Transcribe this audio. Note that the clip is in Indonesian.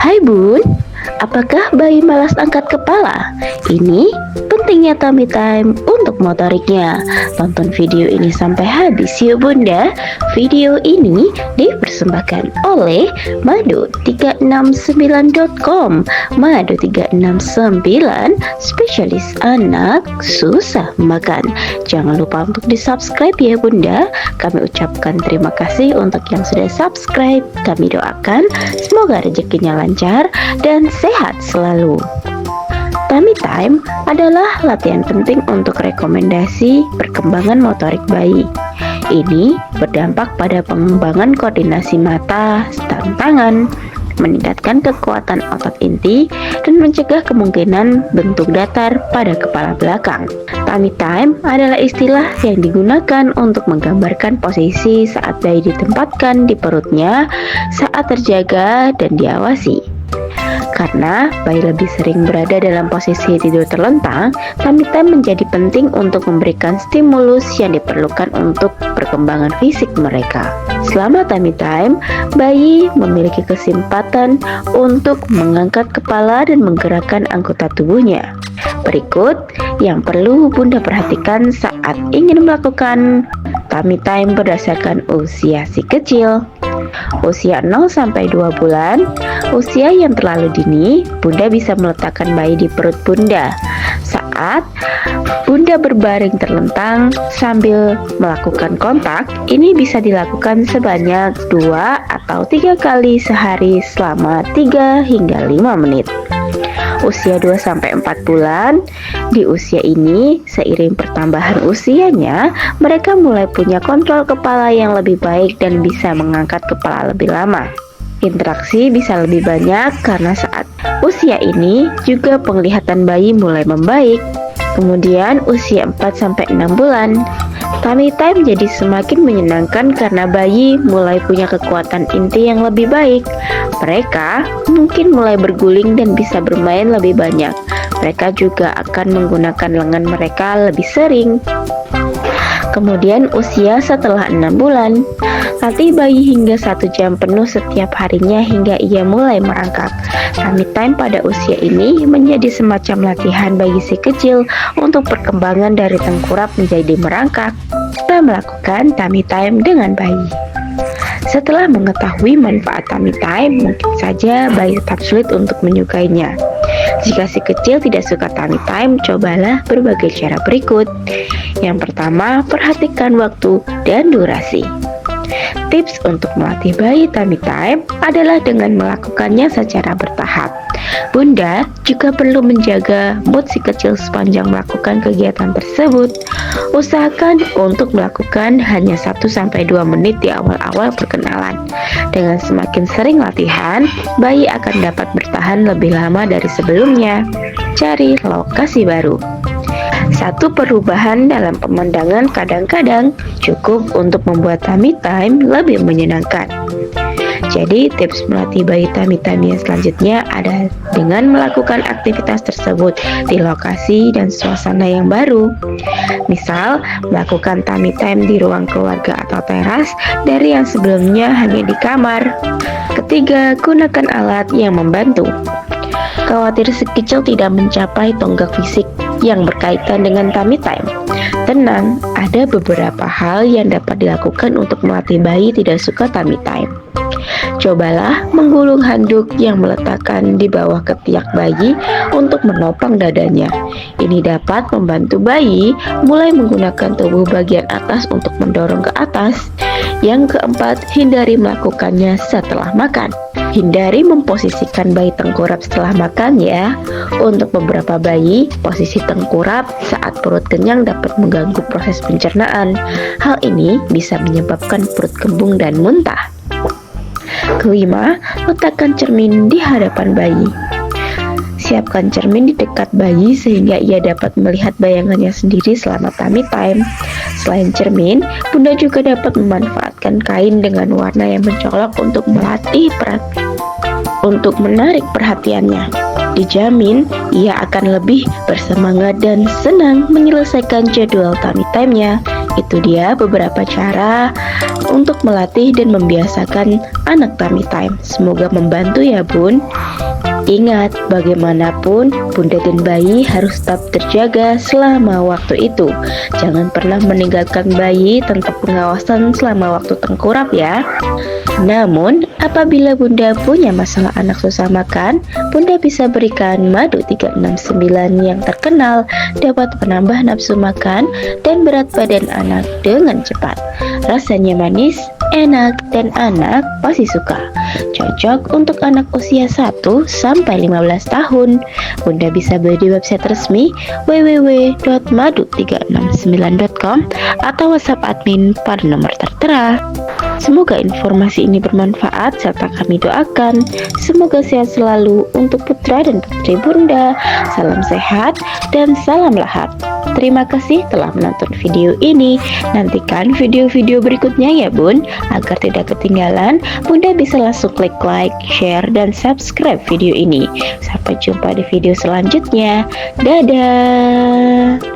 Hai Bun, apakah bayi malas angkat kepala? Ini pentingnya tummy time untuk motoriknya. Tonton video ini sampai habis yuk Bunda. Video ini dipersembahkan oleh madu369.com. Madu369, spesialis anak susah makan. Jangan lupa untuk di-subscribe ya Bunda. Kami ucapkan terima kasih untuk yang sudah subscribe. Kami doakan semoga rezekinya lancar dan sehat selalu. Tummy time adalah latihan penting untuk rekomendasi perkembangan motorik bayi. Ini berdampak pada pengembangan koordinasi mata dan tangan, meningkatkan kekuatan otot inti, dan mencegah kemungkinan bentuk datar pada kepala belakang. Tummy time adalah istilah yang digunakan untuk menggambarkan posisi saat bayi ditempatkan di perutnya saat terjaga dan diawasi. Karena bayi lebih sering berada dalam posisi tidur terlentang, tummy time menjadi penting untuk memberikan stimulus yang diperlukan untuk perkembangan fisik mereka. Selama tummy time, bayi memiliki kesempatan untuk mengangkat kepala dan menggerakkan anggota tubuhnya. Berikut yang perlu Bunda perhatikan saat ingin melakukan tummy time berdasarkan usia si kecil. Usia 0-2 bulan, usia yang terlalu dini, Bunda bisa meletakkan bayi di perut Bunda. Saat Bunda berbaring terlentang sambil melakukan kontak, ini bisa dilakukan sebanyak 2 atau 3 kali sehari selama 3 hingga 5 menit. Usia 2-4 bulan, di usia ini seiring pertambahan usianya, mereka mulai punya kontrol kepala yang lebih baik dan bisa mengangkat kepala lebih lama. Interaksi bisa lebih banyak karena saat usia ini juga penglihatan bayi mulai membaik. Kemudian usia 4-6 bulan, tummy time jadi semakin menyenangkan karena bayi mulai punya kekuatan inti yang lebih baik. Mereka mungkin mulai berguling dan bisa bermain lebih banyak. Mereka juga akan menggunakan lengan mereka lebih sering. Kemudian usia setelah 6 bulan, latih bayi hingga 1 jam penuh setiap harinya hingga ia mulai merangkak. Tummy time pada usia ini menjadi semacam latihan bagi si kecil untuk perkembangan dari tengkurap menjadi merangkak. Kita melakukan tummy time dengan bayi. Setelah mengetahui manfaat tummy time, mungkin saja bayi tetap sulit untuk menyukainya. Jika si kecil tidak suka tummy time, cobalah berbagai cara berikut. Yang pertama, perhatikan waktu dan durasi. Tips untuk melatih bayi tummy time adalah dengan melakukannya secara bertahap. Bunda juga perlu menjaga mood si kecil sepanjang melakukan kegiatan tersebut. Usahakan untuk melakukan hanya 1-2 menit di awal-awal perkenalan. Dengan semakin sering latihan, bayi akan dapat bertahan lebih lama dari sebelumnya. Cari lokasi baru. Satu perubahan dalam pemandangan kadang-kadang cukup untuk membuat tummy time lebih menyenangkan. Jadi tips melatih bayi tummy time yang selanjutnya ada dengan melakukan aktivitas tersebut di lokasi dan suasana yang baru. Misal, melakukan tummy time di ruang keluarga atau teras dari yang sebelumnya hanya di kamar. Ketiga, gunakan alat yang membantu. Khawatir si kecil tidak mencapai tonggak fisik yang berkaitan dengan tummy time. Tenang, ada beberapa hal yang dapat dilakukan untuk melatih bayi tidak suka tummy time. Cobalah menggulung handuk yang meletakkan di bawah ketiak bayi untuk menopang dadanya. Ini dapat membantu bayi mulai menggunakan tubuh bagian atas untuk mendorong ke atas. Yang keempat, hindari melakukannya setelah makan. Hindari memposisikan bayi tengkurap setelah makan ya. Untuk beberapa bayi, posisi tengkurap saat perut kenyang dapat mengganggu proses pencernaan. Hal ini bisa menyebabkan perut kembung dan muntah. Kelima, letakkan cermin di hadapan bayi. Siapkan cermin di dekat bayi sehingga ia dapat melihat bayangannya sendiri selama tummy time. Selain cermin, Bunda juga dapat memanfaatkan kain dengan warna yang mencolok untuk menarik perhatiannya. Dijamin ia akan lebih bersemangat dan senang menyelesaikan jadwal tummy time-nya. Itu dia beberapa cara untuk melatih dan membiasakan anak tummy time. Semoga membantu ya Bun. Ingat, bagaimanapun bunda dan bayi harus tetap terjaga selama waktu itu. Jangan pernah meninggalkan bayi tanpa pengawasan selama waktu tengkurap ya. Namun, apabila bunda punya masalah anak susah makan, bunda bisa berikan madu 369 yang terkenal dapat menambah nafsu makan dan berat badan anak dengan cepat. Rasanya manis, enak, dan anak pasti suka. Cocok untuk anak usia 1 sampai 15 tahun. Bunda bisa beli di website resmi www.madu369.com atau WhatsApp admin pada nomor tertera. Semoga informasi ini bermanfaat serta kami doakan semoga sehat selalu untuk putra dan putri bunda. Salam sehat dan salam lahap. Terima kasih telah menonton video ini. Nantikan video-video berikutnya ya Bun. Agar tidak ketinggalan, Bunda bisa langsung klik like, share, dan subscribe video ini. Sampai jumpa di video selanjutnya. Dadah.